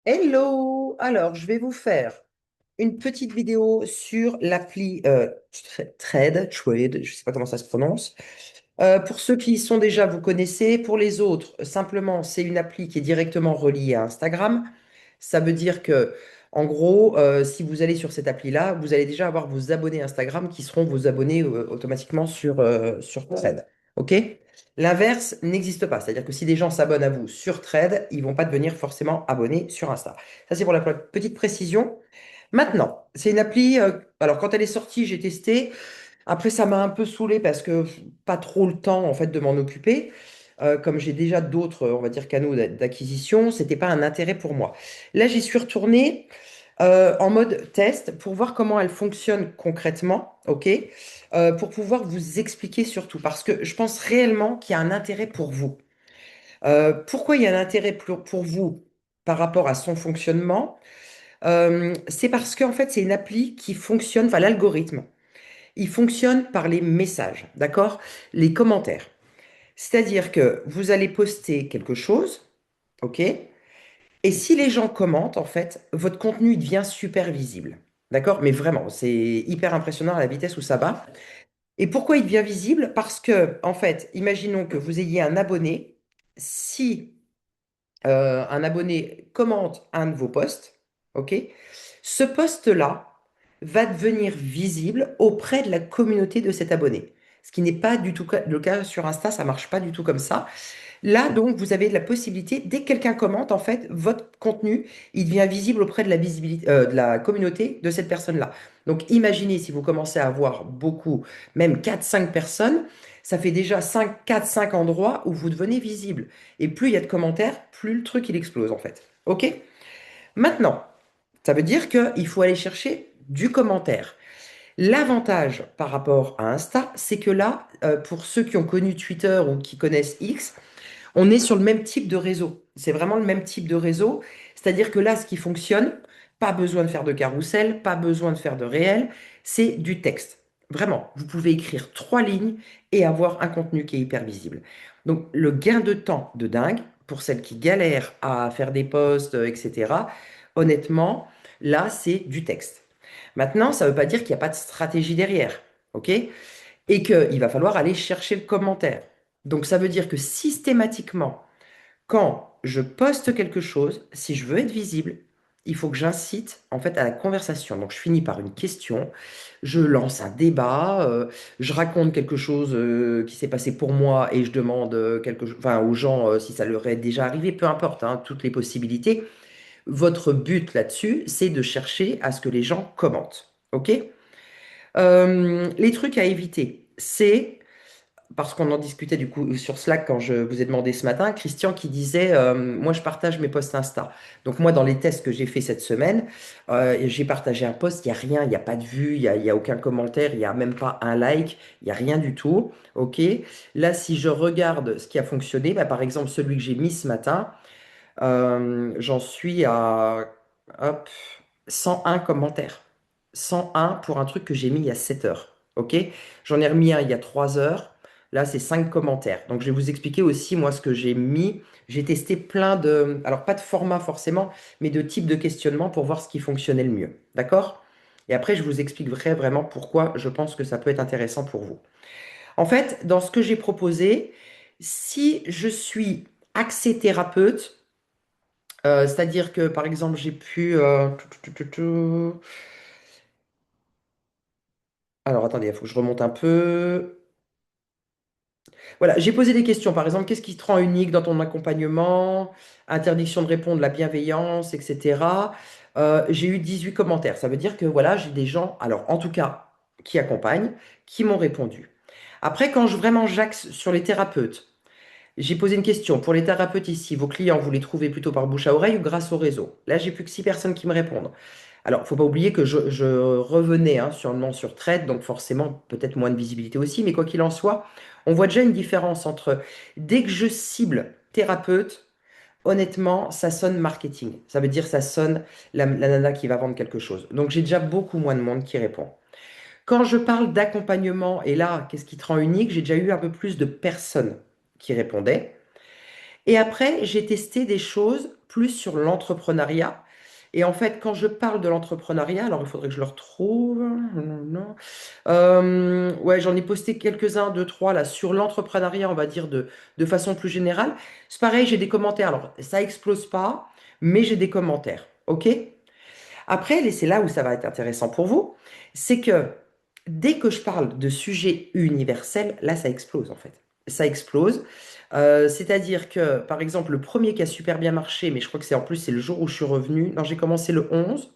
Hello! Alors, je vais vous faire une petite vidéo sur l'appli Trade, je ne sais pas comment ça se prononce. Pour ceux qui y sont déjà, vous connaissez. Pour les autres, simplement, c'est une appli qui est directement reliée à Instagram. Ça veut dire que, en gros, si vous allez sur cette appli-là, vous allez déjà avoir vos abonnés Instagram qui seront vos abonnés automatiquement sur Thread. OK? L'inverse n'existe pas. C'est-à-dire que si des gens s'abonnent à vous sur Thread, ils vont pas devenir forcément abonnés sur Insta. Ça, c'est pour la petite précision. Maintenant, c'est une appli. Alors, quand elle est sortie, j'ai testé. Après, ça m'a un peu saoulé parce que pas trop le temps en fait de m'en occuper. Comme j'ai déjà d'autres, on va dire, canaux d'acquisition, c'était pas un intérêt pour moi. Là, j'y suis retournée en mode test pour voir comment elle fonctionne concrètement, ok? Pour pouvoir vous expliquer surtout, parce que je pense réellement qu'il y a un intérêt pour vous. Pourquoi il y a un intérêt pour vous par rapport à son fonctionnement? C'est parce qu'en fait, c'est une appli qui fonctionne, enfin l'algorithme. Il fonctionne par les messages, d'accord? Les commentaires. C'est-à-dire que vous allez poster quelque chose, ok? Et si les gens commentent, en fait, votre contenu il devient super visible. D'accord? Mais vraiment, c'est hyper impressionnant à la vitesse où ça va. Et pourquoi il devient visible? Parce que, en fait, imaginons que vous ayez un abonné. Si un abonné commente un de vos posts, ok? Ce post-là va devenir visible auprès de la communauté de cet abonné. Ce qui n'est pas du tout le cas sur Insta, ça marche pas du tout comme ça. Là, donc, vous avez la possibilité, dès que quelqu'un commente, en fait, votre contenu, il devient visible auprès de la visibilité, de la communauté de cette personne-là. Donc, imaginez si vous commencez à avoir beaucoup, même quatre, cinq personnes, ça fait déjà 5, 4, 5 endroits où vous devenez visible. Et plus il y a de commentaires, plus le truc, il explose, en fait. OK? Maintenant, ça veut dire qu'il faut aller chercher du commentaire. L'avantage par rapport à Insta, c'est que là, pour ceux qui ont connu Twitter ou qui connaissent X, on est sur le même type de réseau. C'est vraiment le même type de réseau. C'est-à-dire que là, ce qui fonctionne, pas besoin de faire de carrousel, pas besoin de faire de réel, c'est du texte. Vraiment, vous pouvez écrire trois lignes et avoir un contenu qui est hyper visible. Donc, le gain de temps de dingue pour celles qui galèrent à faire des posts, etc. Honnêtement, là, c'est du texte. Maintenant, ça ne veut pas dire qu'il n'y a pas de stratégie derrière, ok? Et qu'il va falloir aller chercher le commentaire. Donc ça veut dire que systématiquement, quand je poste quelque chose, si je veux être visible, il faut que j'incite en fait à la conversation. Donc je finis par une question, je lance un débat, je raconte quelque chose qui s'est passé pour moi et je demande enfin, aux gens si ça leur est déjà arrivé, peu importe, hein, toutes les possibilités. Votre but là-dessus, c'est de chercher à ce que les gens commentent. OK? Les trucs à éviter, c'est parce qu'on en discutait du coup sur Slack quand je vous ai demandé ce matin, Christian qui disait moi je partage mes posts Insta. Donc moi dans les tests que j'ai fait cette semaine, j'ai partagé un post, il n'y a rien, il n'y a pas de vue, il y a aucun commentaire, il n'y a même pas un like, il n'y a rien du tout. Ok. Là si je regarde ce qui a fonctionné, bah, par exemple celui que j'ai mis ce matin, j'en suis à hop, 101 commentaires. 101 pour un truc que j'ai mis il y a 7 heures. OK? J'en ai remis un il y a 3 heures. Là, c'est 5 commentaires. Donc, je vais vous expliquer aussi, moi, ce que j'ai mis. J'ai testé plein de... Alors, pas de format forcément, mais de type de questionnement pour voir ce qui fonctionnait le mieux. D'accord? Et après, je vous expliquerai vraiment pourquoi je pense que ça peut être intéressant pour vous. En fait, dans ce que j'ai proposé, si je suis axé thérapeute, c'est-à-dire que, par exemple, j'ai pu... Alors, attendez, il faut que je remonte un peu. Voilà, j'ai posé des questions. Par exemple, qu'est-ce qui te rend unique dans ton accompagnement? Interdiction de répondre, la bienveillance, etc. J'ai eu 18 commentaires. Ça veut dire que, voilà, j'ai des gens, alors, en tout cas, qui accompagnent, qui m'ont répondu. Après, quand vraiment j'axe sur les thérapeutes, j'ai posé une question. Pour les thérapeutes ici, vos clients, vous les trouvez plutôt par bouche à oreille ou grâce au réseau? Là, j'ai plus que 6 personnes qui me répondent. Alors, faut pas oublier que je revenais hein, sur le nom sur Trade, donc forcément peut-être moins de visibilité aussi, mais quoi qu'il en soit, on voit déjà une différence entre dès que je cible thérapeute, honnêtement, ça sonne marketing. Ça veut dire ça sonne la nana qui va vendre quelque chose. Donc j'ai déjà beaucoup moins de monde qui répond. Quand je parle d'accompagnement, et là, qu'est-ce qui te rend unique? J'ai déjà eu un peu plus de personnes qui répondaient. Et après, j'ai testé des choses plus sur l'entrepreneuriat. Et en fait, quand je parle de l'entrepreneuriat, alors il faudrait que je le retrouve. Non, non. Ouais, j'en ai posté quelques-uns, deux, trois, là, sur l'entrepreneuriat, on va dire, de façon plus générale. C'est pareil, j'ai des commentaires. Alors, ça explose pas, mais j'ai des commentaires. OK? Après, et c'est là où ça va être intéressant pour vous, c'est que dès que je parle de sujets universels, là, ça explose en fait. Ça explose. C'est-à-dire que, par exemple, le premier qui a super bien marché, mais je crois que c'est en plus, c'est le jour où je suis revenu. Non, j'ai commencé le 11.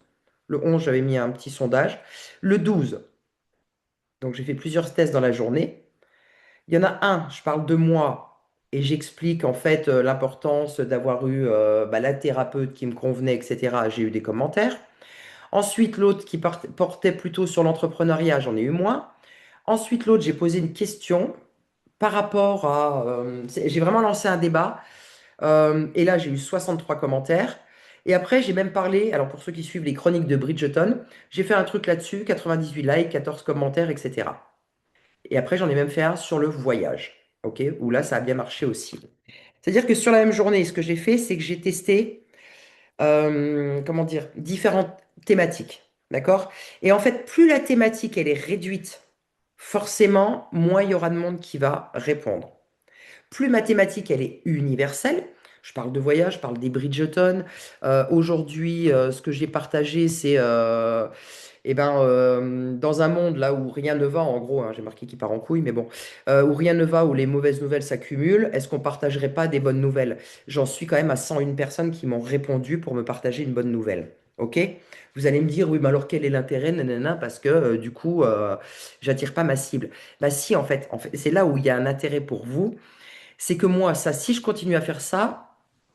Le 11, j'avais mis un petit sondage. Le 12, donc j'ai fait plusieurs tests dans la journée. Il y en a un, je parle de moi et j'explique en fait l'importance d'avoir eu bah, la thérapeute qui me convenait, etc. J'ai eu des commentaires. Ensuite, l'autre qui portait plutôt sur l'entrepreneuriat, j'en ai eu moins. Ensuite, l'autre, j'ai posé une question par rapport à... j'ai vraiment lancé un débat. Et là, j'ai eu 63 commentaires. Et après, j'ai même parlé, alors pour ceux qui suivent les chroniques de Bridgerton, j'ai fait un truc là-dessus, 98 likes, 14 commentaires, etc. Et après, j'en ai même fait un sur le voyage, ok, où là, ça a bien marché aussi. C'est-à-dire que sur la même journée, ce que j'ai fait, c'est que j'ai testé comment dire, différentes thématiques. D'accord? Et en fait, plus la thématique elle est réduite, forcément, moins il y aura de monde qui va répondre. Plus ma thématique elle est universelle, je parle de voyage, je parle des Bridgerton. Aujourd'hui, ce que j'ai partagé, c'est dans un monde là où rien ne va, en gros, hein, j'ai marqué qui part en couille, mais bon, où rien ne va, où les mauvaises nouvelles s'accumulent, est-ce qu'on partagerait pas des bonnes nouvelles? J'en suis quand même à 101 personnes qui m'ont répondu pour me partager une bonne nouvelle. Ok? Vous allez me dire, oui, mais alors quel est l'intérêt, nanana, parce que du coup, j'attire pas ma cible. Bah si, en fait, c'est là où il y a un intérêt pour vous, c'est que moi, ça, si je continue à faire ça,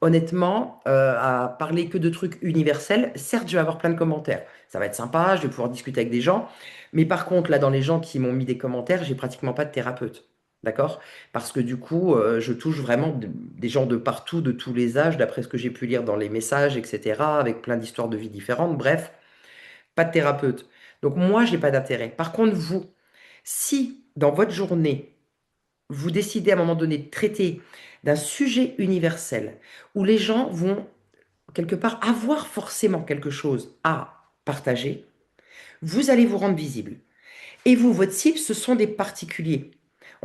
honnêtement, à parler que de trucs universels, certes, je vais avoir plein de commentaires. Ça va être sympa, je vais pouvoir discuter avec des gens. Mais par contre, là, dans les gens qui m'ont mis des commentaires, j'ai pratiquement pas de thérapeute. D'accord? Parce que du coup, je touche vraiment des gens de partout, de tous les âges, d'après ce que j'ai pu lire dans les messages, etc., avec plein d'histoires de vie différentes. Bref, pas de thérapeute. Donc moi, j'ai pas d'intérêt. Par contre, vous, si dans votre journée, vous décidez à un moment donné de traiter d'un sujet universel où les gens vont quelque part avoir forcément quelque chose à partager, vous allez vous rendre visible. Et vous, votre cible, ce sont des particuliers.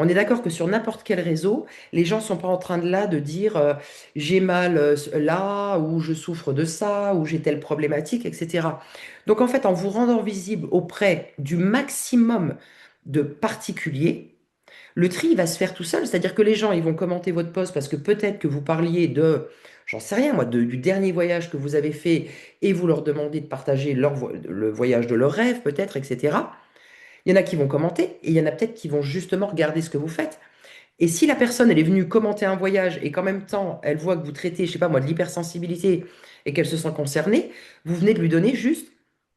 On est d'accord que sur n'importe quel réseau, les gens ne sont pas en train de là de dire j'ai mal là, ou je souffre de ça, ou j'ai telle problématique, etc. Donc en fait, en vous rendant visible auprès du maximum de particuliers, le tri, il va se faire tout seul, c'est-à-dire que les gens, ils vont commenter votre post parce que peut-être que vous parliez de, j'en sais rien moi, du dernier voyage que vous avez fait et vous leur demandez de partager le voyage de leur rêve, peut-être, etc. Il y en a qui vont commenter et il y en a peut-être qui vont justement regarder ce que vous faites. Et si la personne, elle est venue commenter un voyage et qu'en même temps, elle voit que vous traitez, je sais pas moi, de l'hypersensibilité et qu'elle se sent concernée, vous venez de lui donner juste,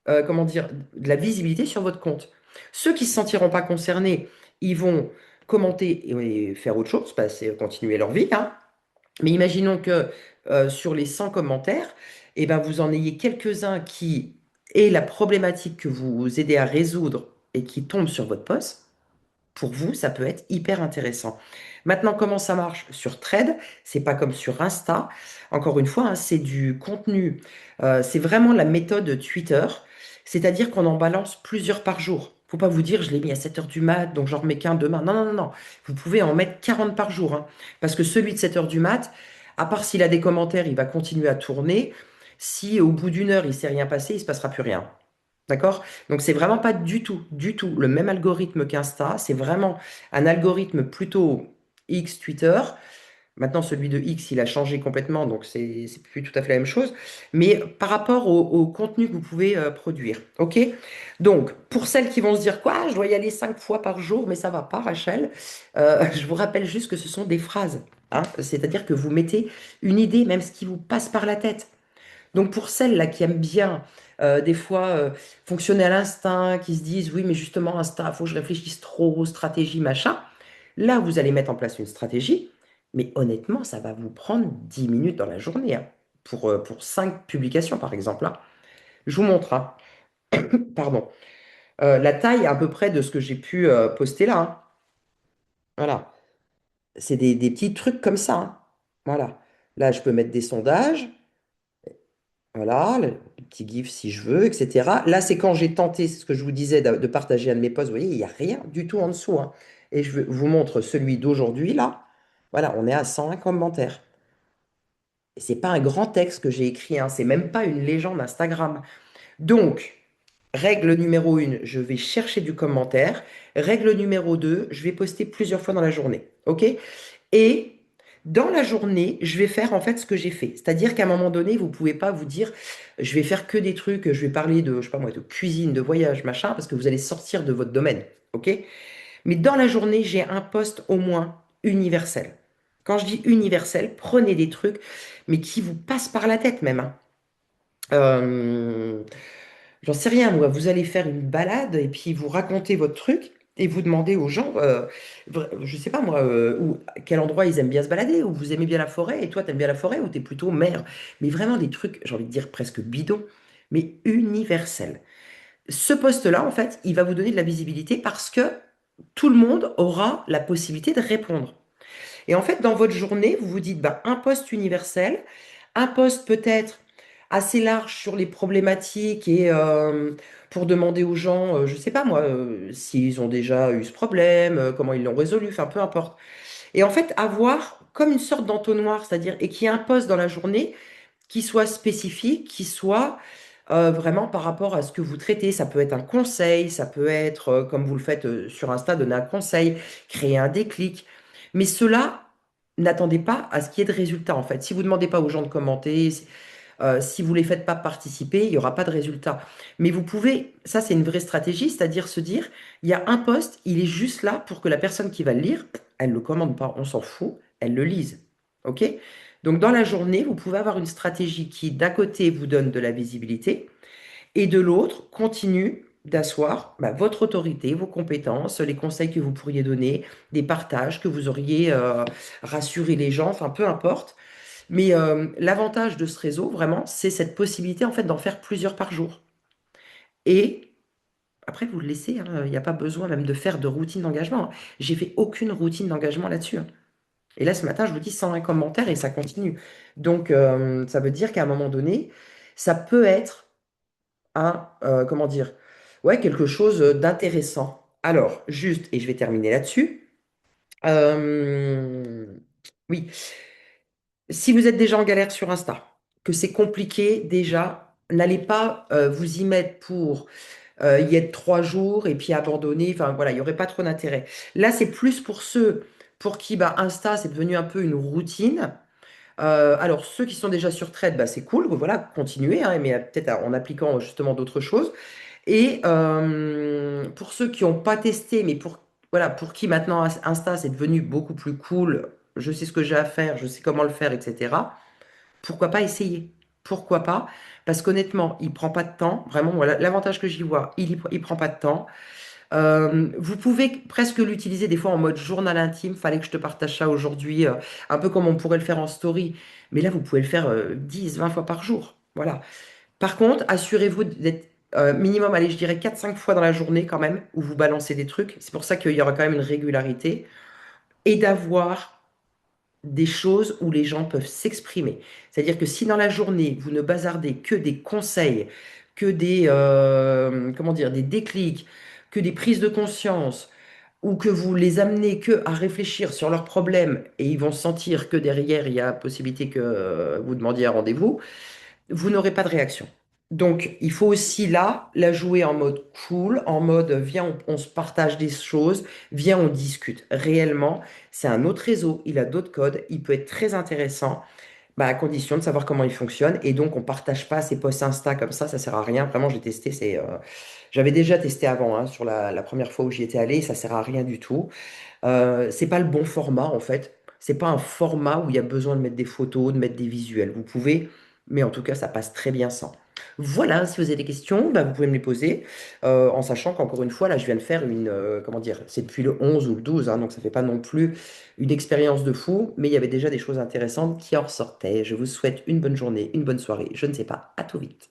comment dire, de la visibilité sur votre compte. Ceux qui se sentiront pas concernés, ils vont commenter et faire autre chose, passer, continuer leur vie, hein. Mais imaginons que sur les 100 commentaires, eh ben, vous en ayez quelques-uns qui aient la problématique que vous aidez à résoudre et qui tombent sur votre poste. Pour vous, ça peut être hyper intéressant. Maintenant, comment ça marche sur Thread? C'est pas comme sur Insta. Encore une fois, hein, c'est du contenu. C'est vraiment la méthode Twitter, c'est-à-dire qu'on en balance plusieurs par jour. Faut pas vous dire, je l'ai mis à 7 heures du mat, donc j'en remets qu'un demain. Non, non, non, non. Vous pouvez en mettre 40 par jour, hein. Parce que celui de 7 heures du mat, à part s'il a des commentaires, il va continuer à tourner. Si au bout d'une heure, il s'est rien passé, il se passera plus rien. D'accord? Donc c'est vraiment pas du tout le même algorithme qu'Insta. C'est vraiment un algorithme plutôt X Twitter. Maintenant, celui de X, il a changé complètement, donc c'est plus tout à fait la même chose. Mais par rapport au contenu que vous pouvez produire, ok? Donc, pour celles qui vont se dire quoi, je dois y aller 5 fois par jour, mais ça va pas, Rachel. Je vous rappelle juste que ce sont des phrases, hein. C'est-à-dire que vous mettez une idée, même ce qui vous passe par la tête. Donc pour celles-là qui aiment bien des fois fonctionner à l'instinct, qui se disent oui mais justement Insta, il faut que je réfléchisse trop, stratégie, machin, là vous allez mettre en place une stratégie, mais honnêtement ça va vous prendre 10 minutes dans la journée, hein, pour 5 publications par exemple, hein. Je vous montre, hein. Pardon. La taille à peu près de ce que j'ai pu poster là, hein. Voilà. C'est des petits trucs comme ça, hein. Voilà. Là, je peux mettre des sondages. Voilà, le petit GIF si je veux, etc. Là, c'est quand j'ai tenté, c'est ce que je vous disais, de partager un de mes posts. Vous voyez, il n'y a rien du tout en dessous, hein. Et vous montre celui d'aujourd'hui, là. Voilà, on est à 101 commentaires. Et c'est pas un grand texte que j'ai écrit, hein. C'est même pas une légende Instagram. Donc, règle numéro 1, je vais chercher du commentaire. Règle numéro 2, je vais poster plusieurs fois dans la journée. OK? Et dans la journée, je vais faire en fait ce que j'ai fait. C'est-à-dire qu'à un moment donné, vous ne pouvez pas vous dire, je vais faire que des trucs, je vais parler de, je sais pas moi, de cuisine, de voyage, machin, parce que vous allez sortir de votre domaine. OK? Mais dans la journée, j'ai un poste au moins universel. Quand je dis universel, prenez des trucs, mais qui vous passent par la tête même, hein. Euh, J'en sais rien, moi. Vous allez faire une balade et puis vous racontez votre truc et vous demandez aux gens, je sais pas moi, quel endroit ils aiment bien se balader, ou vous aimez bien la forêt et toi t'aimes bien la forêt ou t'es plutôt mer. Mais vraiment des trucs, j'ai envie de dire presque bidons, mais universels. Ce poste-là, en fait, il va vous donner de la visibilité parce que tout le monde aura la possibilité de répondre. Et en fait, dans votre journée, vous vous dites, bah, un poste universel, un poste peut-être assez large sur les problématiques et pour demander aux gens, je sais pas moi, s'ils ont déjà eu ce problème, comment ils l'ont résolu, enfin peu importe. Et en fait, avoir comme une sorte d'entonnoir, c'est-à-dire, et qu'il y ait un poste dans la journée qui soit spécifique, qui soit vraiment par rapport à ce que vous traitez. Ça peut être un conseil, ça peut être, comme vous le faites sur Insta, donner un conseil, créer un déclic. Mais cela, n'attendez pas à ce qu'il y ait de résultats, en fait. Si vous ne demandez pas aux gens de commenter, si vous ne les faites pas participer, il n'y aura pas de résultat. Mais vous pouvez, ça c'est une vraie stratégie, c'est-à-dire se dire, il y a un post, il est juste là pour que la personne qui va le lire, elle ne le commande pas, on s'en fout, elle le lise. OK? Donc dans la journée, vous pouvez avoir une stratégie qui, d'un côté, vous donne de la visibilité et de l'autre, continue d'asseoir bah, votre autorité, vos compétences, les conseils que vous pourriez donner, des partages que vous auriez rassuré les gens, enfin peu importe. Mais l'avantage de ce réseau, vraiment, c'est cette possibilité en fait d'en faire plusieurs par jour. Et après, vous le laissez, hein, il n'y a pas besoin même de faire de routine d'engagement, hein. J'ai fait aucune routine d'engagement là-dessus, hein. Et là, ce matin, je vous dis 101 commentaires et ça continue. Donc, ça veut dire qu'à un moment donné, ça peut être un, comment dire, ouais, quelque chose d'intéressant. Alors, juste, et je vais terminer là-dessus. euh, oui, si vous êtes déjà en galère sur Insta, que c'est compliqué déjà, n'allez pas vous y mettre pour y être 3 jours et puis abandonner. Enfin, voilà, il n'y aurait pas trop d'intérêt. Là, c'est plus pour ceux pour qui bah, Insta, c'est devenu un peu une routine. Alors, ceux qui sont déjà sur Thread, bah, c'est cool, voilà, continuez, hein, mais peut-être en appliquant justement d'autres choses. Et pour ceux qui n'ont pas testé, mais voilà, pour qui maintenant Insta, c'est devenu beaucoup plus cool, je sais ce que j'ai à faire, je sais comment le faire, etc. Pourquoi pas essayer? Pourquoi pas? Parce qu'honnêtement, il prend pas de temps. Vraiment, voilà, l'avantage que j'y vois, il prend pas de temps. Vous pouvez presque l'utiliser des fois en mode journal intime. Fallait que je te partage ça aujourd'hui, un peu comme on pourrait le faire en story. Mais là, vous pouvez le faire 10, 20 fois par jour. Voilà. Par contre, assurez-vous d'être minimum, allez, je dirais 4, 5 fois dans la journée quand même, où vous balancez des trucs. C'est pour ça qu'il y aura quand même une régularité. Et d'avoir des choses où les gens peuvent s'exprimer. C'est-à-dire que si dans la journée, vous ne bazardez que des conseils, que des, comment dire, des déclics, que des prises de conscience, ou que vous les amenez que à réfléchir sur leurs problèmes et ils vont sentir que derrière, il y a possibilité que vous demandiez un rendez-vous, vous n'aurez pas de réaction. Donc, il faut aussi là la jouer en mode cool, en mode viens, on se partage des choses, viens, on discute. Réellement, c'est un autre réseau, il a d'autres codes, il peut être très intéressant, bah, à condition de savoir comment il fonctionne. Et donc, on partage pas ces posts Insta comme ça sert à rien. Vraiment, j'ai testé, j'avais déjà testé avant, hein, sur la première fois où j'y étais allé, ça sert à rien du tout. C'est pas le bon format en fait. C'est pas un format où il y a besoin de mettre des photos, de mettre des visuels. Vous pouvez, mais en tout cas, ça passe très bien sans. Voilà, si vous avez des questions, bah, vous pouvez me les poser, en sachant qu'encore une fois, là, je viens de faire une, comment dire, c'est depuis le 11 ou le 12, hein, donc ça fait pas non plus une expérience de fou, mais il y avait déjà des choses intéressantes qui en ressortaient. Je vous souhaite une bonne journée, une bonne soirée, je ne sais pas, à tout vite.